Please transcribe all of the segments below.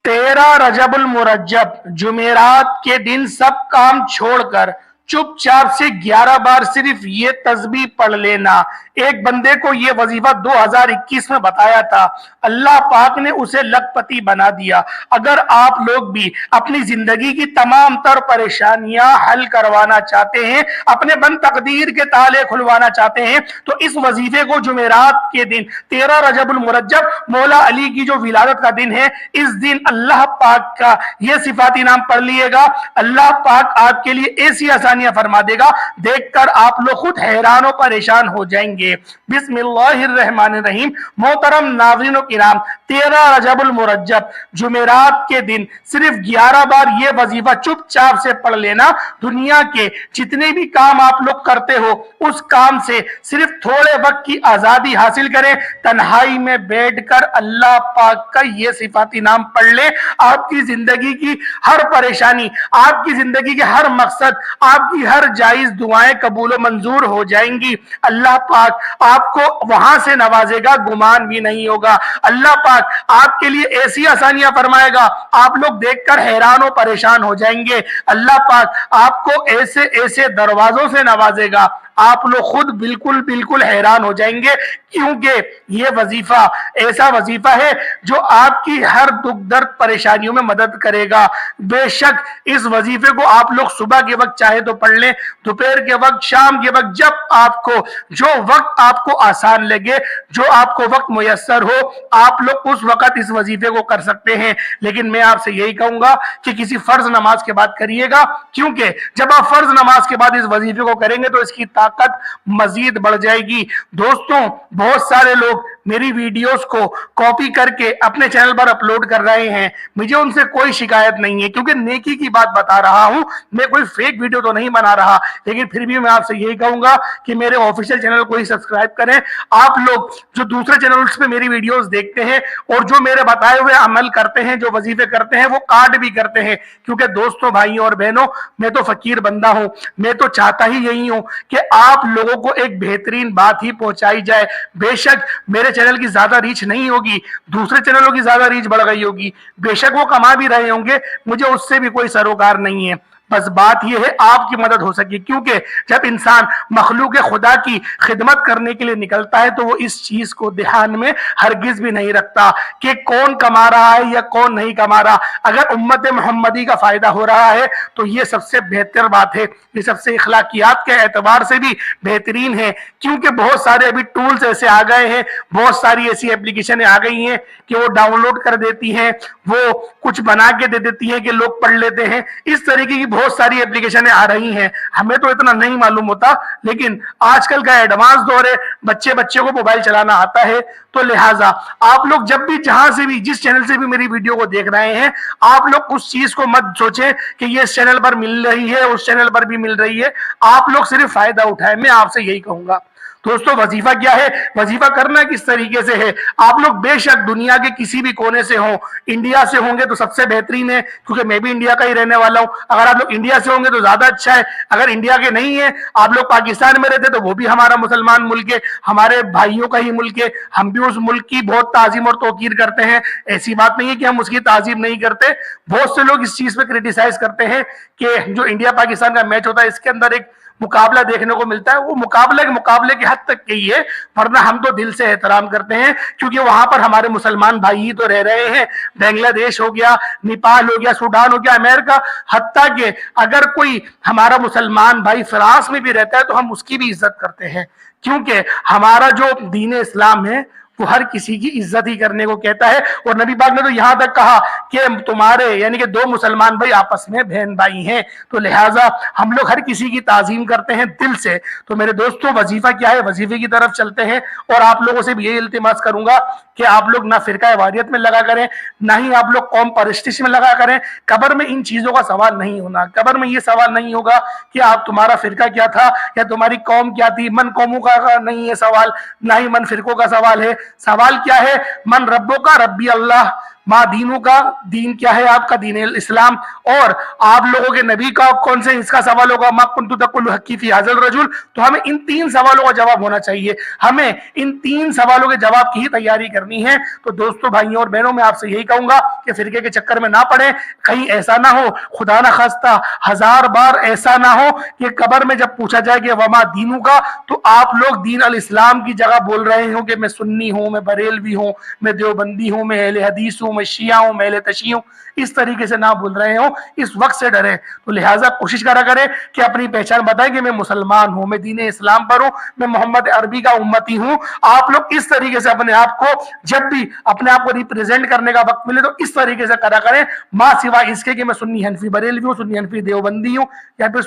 13 रजब उल मुरज्जब जुमेरात के दिन सब काम छोड़कर चुपचाप से 11 बार सिर्फ ये तस्बीह पढ़ लेना। एक बंदे को ये वजीफा 2021 में बताया था, अल्लाह पाक ने उसे लखपति बना दिया। अगर आप लोग भी अपनी जिंदगी की तमाम तर परेशानियां हल करवाना चाहते हैं, अपने बंद तकदीर के ताले खुलवाना चाहते हैं, तो इस वजीफे को जुमेरात के दिन 13 रजब उल मुरज्जब मौला अली की जो विलादत का दिन है, इस दिन अल्लाह पाक का ये सिफाती नाम पढ़ लिएगा। अल्लाह पाक आपके लिए ऐसी आसानियां फरमा देगा, देखकर आप लोग खुद हैरान और परेशान हो जाएंगे। बिस्मिल्लाहिर्रहमानिर्रहीम। मोहतरम नाज़रीन किराम, 13 रजब उल मुरज्जब जुमेरात के दिन सिर्फ 11 बार ये वजीफा चुपचाप से पढ़ लेना। दुनिया के जितने भी काम आप लोग करते हो, उस काम से सिर्फ थोड़े वक्त की आजादी हासिल करें, तन्हाई में बैठकर अल्लाह पाक का ये सिफाती नाम पढ़ ले। आपकी जिंदगी की हर परेशानी, आपकी जिंदगी के हर मकसद, आपकी हर जायज दुआएं कबूल मंजूर हो जाएंगी। अल्लाह पाक आपको वहां से नवाजेगा, गुमान भी नहीं होगा। अल्लाह पाक आपके लिए ऐसी आसानियां फरमाएगा, आप लोग देखकर हैरान और परेशान हो जाएंगे। अल्लाह पाक आपको ऐसे ऐसे दरवाजों से नवाजेगा, आप लोग खुद बिल्कुल बिल्कुल हैरान हो जाएंगे, क्योंकि ये वजीफा ऐसा वजीफा है जो आपकी हर दुख दर्द परेशानियों में मदद करेगा। बेशक इस वजीफे को आप लोग सुबह के वक्त चाहे तो पढ़ लें, दोपहर के वक्त, शाम के वक्त, जब आपको जो वक्त आपको आसान लगे, जो आपको वक्त मुयस्सर हो, आप लोग उस वक्त इस वजीफे को कर सकते हैं। लेकिन मैं आपसे यही कहूंगा कि किसी फर्ज नमाज के बाद करिएगा, क्योंकि जब आप फर्ज नमाज के बाद इस वजीफे को करेंगे तो इसकी ताकत मजीद बढ़ जाएगी। दोस्तों, बहुत सारे लोग मेरी वीडियोस को कॉपी करके अपने चैनल पर अपलोड कर रहे हैं, मुझे उनसे कोई शिकायत नहीं है, क्योंकि नेकी की बात बता रहा हूं, मैं कोई फेक वीडियो तो नहीं बना रहा। लेकिन फिर भी मैं आपसे यही कहूंगा कि मेरे ऑफिशियल चैनल को ही सब्सक्राइब करें। आप लोग जो दूसरे चैनल्स पे मेरी वीडियोस देखते हैं और जो मेरे बताए हुए अमल करते हैं, जो वजीफे करते हैं, वो कार्ड भी करते हैं, क्योंकि दोस्तों, भाइयों और बहनों, मैं तो फकीर बंदा हूं, मैं तो चाहता ही यही हूं कि आप लोगों को एक बेहतरीन बात ही पहुंचाई जाए। बेशक मेरे चैनल की ज्यादा रीच नहीं होगी, दूसरे चैनलों की ज्यादा रीच बढ़ गई होगी, बेशक वो कमा भी रहे होंगे, मुझे उससे भी कोई सरोकार नहीं है। बस बात यह है आपकी मदद हो सके, क्योंकि जब इंसान मखलूक खुदा की खिदमत करने के लिए निकलता है तो वो इस चीज को ध्यान में हरगिज भी नहीं रखता कि कौन कमा रहा है या कौन नहीं कमा रहा। अगर उम्मत मोहम्मदी का फायदा हो रहा है तो ये सबसे बेहतर बात है, ये सबसे इखलाकियात के एतबार से भी बेहतरीन है, क्योंकि बहुत सारे अभी टूल्स ऐसे आ गए हैं, बहुत सारी ऐसी एप्लीकेशन आ गई हैं कि वो डाउनलोड कर देती हैं, वो कुछ बना के दे देती हैं कि लोग पढ़ लेते हैं। इस तरीके की बहुत सारी एप्लीकेशनें आ रही हैं, हमें तो इतना नहीं मालूम होता, लेकिन आजकल का एडवांस दौर है, बच्चे को मोबाइल चलाना आता है। तो लिहाजा आप लोग जब भी, जहां से भी, जिस चैनल से भी मेरी वीडियो को देख रहे हैं, आप लोग उस चीज को मत सोचें कि ये इस चैनल पर मिल रही है, उस चैनल पर भी मिल रही है। आप लोग सिर्फ फायदा उठाएं, मैं आपसे यही कहूंगा। दोस्तों, वजीफा क्या है, वजीफा करना किस तरीके से है, आप लोग बेशक दुनिया के किसी भी कोने से हो, इंडिया से होंगे तो सबसे बेहतरीन है, क्योंकि मैं भी इंडिया का ही रहने वाला हूं। अगर आप लोग इंडिया से होंगे तो ज्यादा अच्छा है। अगर इंडिया के नहीं है, आप लोग पाकिस्तान में रहते तो वो भी हमारा मुसलमान मुल्क है, हमारे भाइयों का ही मुल्क है, हम भी उस मुल्क की बहुत ताजीम और तौकीर करते हैं। ऐसी बात नहीं है कि हम उसकी ताजीम नहीं करते। बहुत से लोग इस चीज पे क्रिटिसाइज करते हैं कि जो इंडिया पाकिस्तान का मैच होता है, इसके अंदर एक मुकाबला देखने को मिलता है, वो मुकाबले की हद तक की है, वरना हम तो दिल से एहतराम करते हैं, क्योंकि वहां पर हमारे मुसलमान भाई ही तो रह रहे हैं। बांग्लादेश हो गया, नेपाल हो गया, सूडान हो गया, अमेरिका, हत्ता के अगर कोई हमारा मुसलमान भाई फ्रांस में भी रहता है तो हम उसकी भी इज्जत करते हैं, क्योंकि हमारा जो दीन इस्लाम है वो हर किसी की इज्जत ही करने को कहता है। और नबी पाक ने तो यहां तक कहा कि तुम्हारे यानी कि दो मुसलमान भाई आपस में बहन भाई हैं, तो लिहाजा हम लोग हर किसी की ताजीम करते हैं दिल से। तो मेरे दोस्तों, वजीफा क्या है, वजीफे की तरफ चलते हैं। और आप लोगों से भी यही इल्तिमास करूंगा कि आप लोग ना फिरका वारियत में लगा करें, ना ही आप लोग कौम परस्तिश में लगा करें। कब्र में इन चीजों का सवाल नहीं होना, कब्र में ये सवाल नहीं होगा कि आप तुम्हारा फिरका क्या था या तुम्हारी कौम क्या थी। मन कौमों का नहीं है सवाल, ना ही मन फिरकों का सवाल है। सवाल क्या है, मन रब्बों का, रब्बी अल्लाह, माँ दीनू का, दीन क्या है आपका, दीन इस्लाम, और आप लोगों के नबी का कौन से, इसका सवाल होगा मा कुन्तु तकुल्लु हक्की फी हाज़ल रजुल। तो हमें इन 3 सवालों का जवाब होना चाहिए, हमें इन 3 सवालों के जवाब की ही तैयारी करनी है। तो दोस्तों, भाइयों और बहनों, मैं आपसे यही कहूंगा कि फिरके के चक्कर में ना पड़े, कहीं ऐसा ना हो, खुदा ना खास्ता 1000 बार ऐसा ना हो कि कब्र में जब पूछा जाए कि वमा दीनू का, तो आप लोग दीन अल इस्लाम की जगह बोल रहे हो कि मैं सुन्नी हूं, मैं बरेलवी हूं, मैं देवबंदी हूं, मैं अहले हदीस हूं, मैं शिया हूं, मैं अहले तशी हूं, इस तरीके से ना बोल रहे हो, इस वक्त से डरे। तो लिहाजा कोशिश करा करें कि अपनी पहचान बताएं कि मैं मुसलमान हूं, मैं दीन इस्लाम पर हूं, मैं मोहम्मद अरबी का उम्मती हूं। आप लोग इस तरीके से अपने आप को, जब भी अपने आप को रिप्रेजेंट करने का वक्त मिले, तो इस तरीके से करा करें, मां सिवा इसके कि मैं सुन्नी हनफी बरेलवी हूं, सुन्नी हनफी देवबंदी हूं, या फिर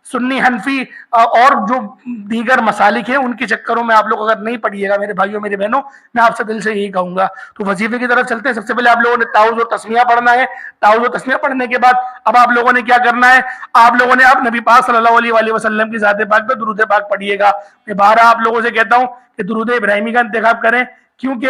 सुन्नी हनफी और जो दीगर मसालिक हैं, उनके चक्करों में आप लोग अगर नहीं पढ़िएगा मेरे भाइयों मेरी बहनों, मैं आपसे दिल से यही कहूंगा। तो वजीफे की तरफ चलते हैं। सबसे पहले आप लोगों ने ताउज़ और तस्मिया पढ़ना है। ताउज़ और तस्मिया पढ़ने के बाद अब आप लोगों ने क्या करना है, आप लोगों ने अब नबी पाक सल्लल्लाहु अलैहि वसल्लम की ज़ात पाक पे दुरूद पाक पढ़िएगा। मैं बारह आप लोगों से कहता हूँ कि दुरूद इब्राहिमी का इंतखाब करें, क्योंकि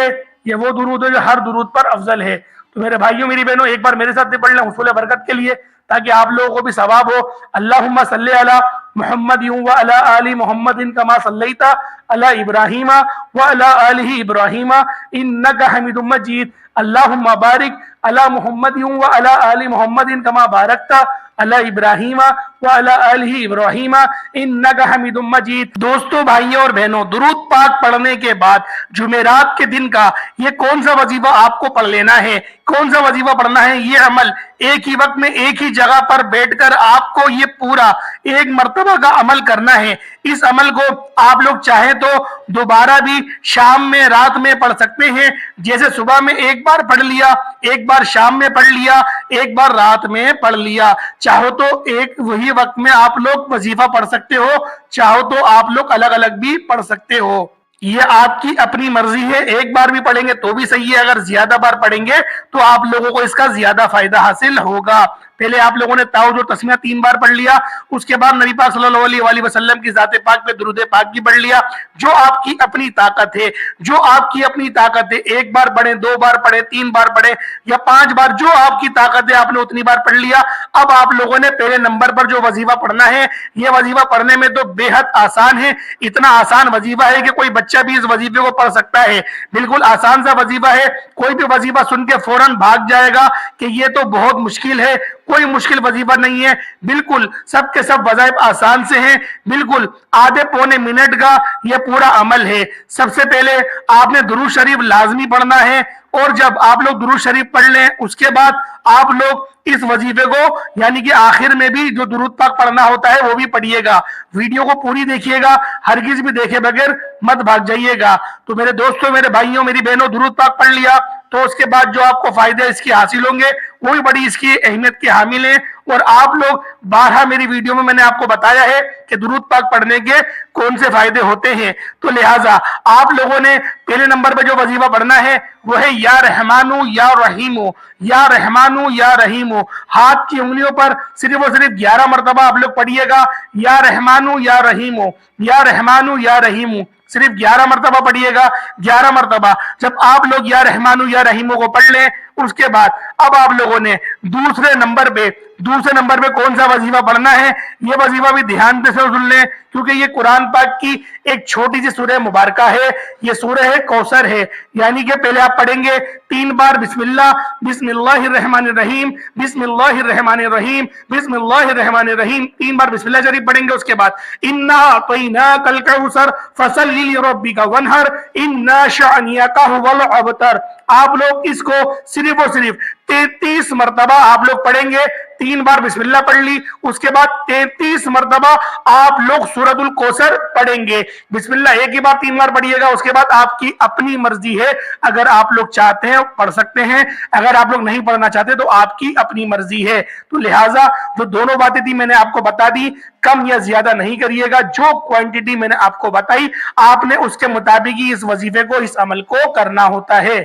ये वो दुरूद है जो हर दुरूद पर अफजल है। तो मेरे भाइयों मेरी बहनों, एक बार मेरे साथ भी पढ़ लें हुसूल बरकत के लिए, ताकि आप लोगों को भी सवाब हो। अल्लाहुम्मा सल्ली अला मुहम्मद व अला आलि मुहम्मदिन कमा सल्लैता अला इब्राहीम व अला आलिहि इब्राहीम इन्नका हमीदुम मजीद। अल्लाहुम्मा बारिक अला मुहम्मद व अला आलि मुहम्मदिन कमा बारकता अला इब्राहीम व अला आलिहि इब्राहीम इन्नका हमीदुम मजीद। दोस्तों, भाइयों और बहनों, दुरूद पाक पढ़ने के बाद जुमेरात के दिन का ये कौन सा वजीफा आपको पढ़ लेना है, कौन सा वजीफा पढ़ना है, ये अमल एक ही वक्त में एक ही जगह पर बैठकर आपको ये पूरा एक मर्तबा का अमल करना है। इस अमल को आप लोग चाहे तो दोबारा भी शाम में, रात में पढ़ सकते हैं। जैसे सुबह में एक बार पढ़ लिया, एक बार शाम में पढ़ लिया, एक बार रात में पढ़ लिया। चाहो तो एक वही वक्त में आप लोग वजीफा पढ़ सकते हो, चाहो तो आप लोग अलग अलग भी पढ़ सकते हो। ये आपकी अपनी मर्जी है। एक बार भी पढ़ेंगे तो भी सही है, अगर ज्यादा बार पढ़ेंगे तो आप लोगों को इसका ज्यादा फायदा हासिल होगा। पहले आप लोगों ने ताउज़ और तस्मिया 3 बार पढ़ लिया, उसके बाद नबी पाक सल्लल्लाहु अलैहि वसल्लम की ज़ात पाक पे दुरूद पाक भी पढ़ लिया। जो आपकी अपनी ताकत है, जो आपकी अपनी ताकत है, 1 बार पढ़े, 2 बार पढ़े, 3 बार पढ़े या 5 बार, जो आपकी ताकत है आपने उतनी बार पढ़ लिया। अब आप लोगों ने पहले नंबर पर जो वजीफा पढ़ना है, ये वजीफा पढ़ने में तो बेहद आसान है। इतना आसान वजीफा है कि कोई बच्चा भी इस वजीफे को पढ़ सकता है। बिल्कुल आसान सा वजीफा है, कोई भी वजीफा सुन के फौरन भाग जाएगा कि ये तो बहुत मुश्किल है। कोई मुश्किल वजीफा नहीं है, बिल्कुल सब के सब वज़ाइफ आसान से हैं। बिल्कुल आधे पौने मिनट का ये पूरा अमल है। सबसे पहले आपने दुरूद शरीफ लाजमी पढ़ना है, और जब आप लोग दुरूद शरीफ पढ़ लें, उसके बाद आप लोग इस वजीफे को, यानी कि आखिर में भी जो दुरूद पाक पढ़ना होता है वो भी पढ़िएगा। वीडियो को पूरी देखिएगा, हरगिज भी देखे बगैर मत भाग जाइएगा। तो मेरे दोस्तों, मेरे भाइयों, मेरी बहनों, दुरूद पाक पढ़ लिया तो उसके बाद जो आपको फायदे इसके हासिल होंगे वो भी बड़ी इसकी अहमियत के हामिल हैं। और आप लोग 12 मेरी वीडियो में मैंने आपको बताया है कि दुरूद पाक पढ़ने के कौन से फायदे होते हैं। तो लिहाजा आप लोगों ने पहले नंबर पे जो वजीफा पढ़ना है वो है या रहमानु या रहीमो, या रहमानु या रहीमो। हाथ की उंगलियों पर सिर्फ और सिर्फ 11 मरतबा आप लोग पढ़िएगा, या रहमानु या रहीमो, या रहमानु या रहीमो। सिर्फ 11 मरतबा पढ़िएगा, 11 मरतबा। जब आप लोग या रहमानु या रहीमो को पढ़ लें, उसके बाद अब आप लोगों ने दूसरे नंबर पे कौन सा वजीफा पढ़ना है, ये वजीफा भी ध्यान से सुन लें, क्योंकि ये कुरान पाक की एक छोटी सी सूरह मुबारका है। ये सूरह है कौसर है। यानी कि पहले आप पढ़ेंगे 3 बार बिस्मिल्लाह, बिस्मिल्लाहिर्रहमानिर्रहीम, बिस्मिल्लाहिर्रहमानिर्रहीम, बिस्मिल्लाहिर्रहमानिर्रहीम, 3 बार बिस्मिल्लाह शरीफ पढ़ेंगे। उसके बाद इन्ना अतैनाकल कौसर फसल्लि लिरब्बिका वन्हर इन्ना शानियका हुवल अबतर। आप लोग इसको सिर्फ और सिर्फ 33 मरतबा आप लोग पढ़ेंगे। 3 बार बिस्मिल्लाह पढ़ ली, उसके बाद 33 मरतबा आप लोग सूरतुल कौसर पढ़ेंगे। बिस्मिल्लाह एक ही बार 3 बार पढ़िएगा, उसके बाद आपकी अपनी मर्जी है। अगर आप लोग चाहते हैं पढ़ सकते हैं, अगर आप लोग नहीं पढ़ना चाहते तो आपकी अपनी मर्जी है। तो लिहाजा जो दोनों बातें थी मैंने आपको बता दी, कम या ज्यादा नहीं करिएगा। जो क्वांटिटी मैंने आपको बताई आपने उसके मुताबिक ही इस वजीफे को, इस अमल को करना होता है।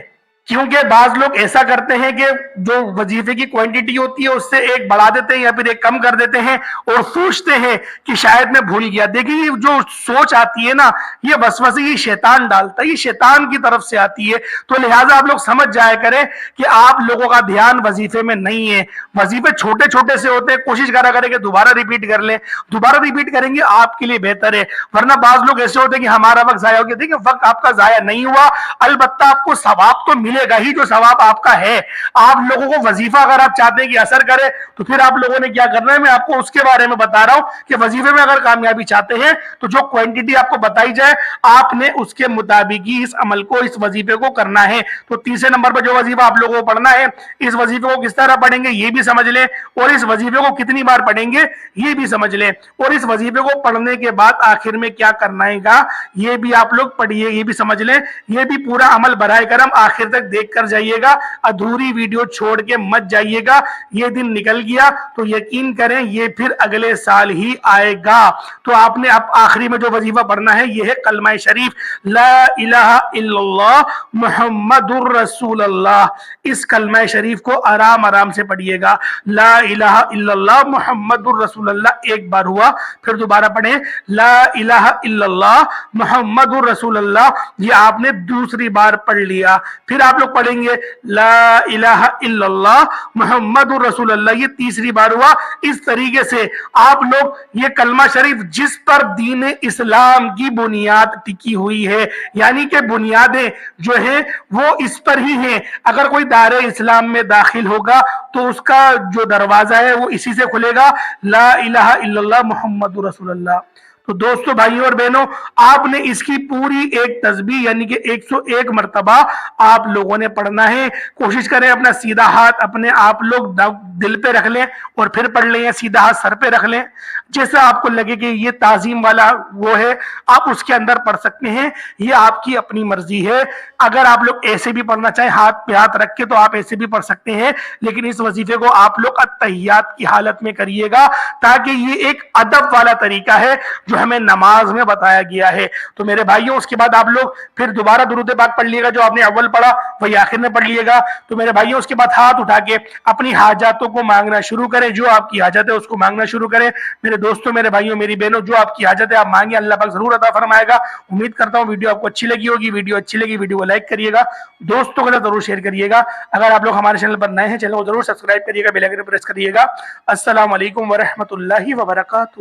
क्योंकि बाज लोग ऐसा करते हैं कि जो वजीफे की क्वांटिटी होती है उससे एक बढ़ा देते हैं या फिर एक कम कर देते हैं और सोचते हैं कि शायद मैं भूल गया। देखिए, ये जो सोच आती है ना, ये वसवसे ये शैतान डालता है, ये शैतान की तरफ से आती है। तो लिहाजा आप लोग समझ जाया करें कि आप लोगों का ध्यान वजीफे में नहीं है। वजीफे छोटे छोटे से होते हैं, कोशिश करा करें कि दोबारा रिपीट कर लें। दोबारा रिपीट करेंगे आपके लिए बेहतर है, वरना बाज लोग ऐसे होते हैं कि हमारा वक्त जाया हो गया। देखिए, वक्त आपका जाया नहीं हुआ, अलबत्ता आपको सवाब तो मिलेगा ही, जो सवाब आपका है। आप लोगों को वजीफा अगर आप चाहते हैं कि असर करे, तो फिर आप लोगों ने क्या करना है, मैं आपको उसके बारे में बता रहा हूं कि वजीफे में अगर कामयाबी चाहते हैं तो जो क्वांटिटी आपको बताई जाए आपने उसके मुताबिक ही इस अमल को, इस वजीफे को करना है। तो तीसरे नंबर पर जो वजीफा आप लोगों को पढ़ना है, इस वजीफे को किस तरह पढ़ेंगे ये भी समझ लें, और इस वजीफे को कितनी बार पढ़ेंगे ये भी समझ लें, और इस वजीफे को पढ़ने के बाद आखिर में क्या करना है ये भी आप लोग पढ़िए, ये भी समझ लें। ये भी पूरा अमल बराए करम आखिर तक देख कर जाइएगा, अधूरी वीडियो छोड़ के मत जाइएगा। ये दिन निकल गया तो यकीन करें ये फिर अगले साल ही आएगा। तो आपने अब आखिरी में जो वजीफा पढ़ना है ये है कलमा शरीफ, ला इलाहा इल्लल्लाह मुहम्मदुर रसूलुल्लाह। इस कलमा शरीफ को आराम आराम से पढ़िएगा, ला इलाहा इल्लल्लाह मुहम्मदुर रसूलुल्लाह एक बार हुआ, फिर दोबारा पढ़े ला इलाहा इल्लल्लाह मुहम्मदुर रसूलुल्लाह, ये आपने दूसरी बार पढ़ लिया। फिर आप लोग पढ़ेंगे ला इलाहा इल्लल्लाह मुहम्मदुर रसूलुल्लाह, ये तीसरी बार हुआ। इस तरीके से आप लोग ये कलमा शरीफ जिस पर दीन इस्लाम की बुनियाद टिकी हुई है, यानी कि बुनियादें जो है वो इस पर ही हैं। अगर कोई दायरे इस्लाम में दाखिल होगा तो उसका जो दरवाजा है वो इसी से खुलेगा, ला इलाहा इल्लल्लाह मुहम्मदुर रसूलुल्लाह। तो दोस्तों, भाइयों और बहनों, आपने इसकी पूरी एक तस्बीह यानी कि 101 मर्तबा आप लोगों ने पढ़ना है। कोशिश करें अपना सीधा हाथ अपने आप लोग दिल पे रख लें और फिर पढ़ लें, या सीधा हाथ सर पे रख लें, जैसा आपको लगे कि ये ताजीम वाला वो है आप उसके अंदर पढ़ सकते हैं, ये आपकी अपनी मर्जी है। अगर आप लोग ऐसे भी पढ़ना चाहें हाथ पे हाथ रख के तो आप ऐसे भी पढ़ सकते हैं, लेकिन इस वजीफे को आप लोग अत्तहियात की हालत में करिएगा, ताकि ये एक अदब वाला तरीका है जो हमें नमाज में बताया गया है। तो मेरे भाइयों, उसके बाद आप लोग फिर दोबारा दुरूद पाक पढ़ लिएगा, जो आपने अव्वल पढ़ा वही आखिर में पढ़ लिएगा। तो मेरे भाइयों, उसके बाद हाथ उठा के अपनी हाजातों को मांगना शुरू करें, जो आपकी हाजत है उसको मांगना शुरू करें। मेरे दोस्तों, मेरे भाइयों, मेरी बहनों, जो आपकी हाजत है आप मांगे, अल्लाह पाक जरूर अता फरमाएगा। उम्मीद करता हूँ वीडियो आपको अच्छी लगी होगी। वीडियो अच्छी लगी वीडियो को लाइक करिएगा, दोस्तों के साथ जरूर शेयर करिएगा। अगर आप लोग हमारे चैनल पर नए हैं, चैनल को जरूर सब्सक्राइब करिएगा, बेल आइकन प्रेस करिएगा। अस्सलाम वालेकुम व रहमतुल्लाहि व बरकातुहू।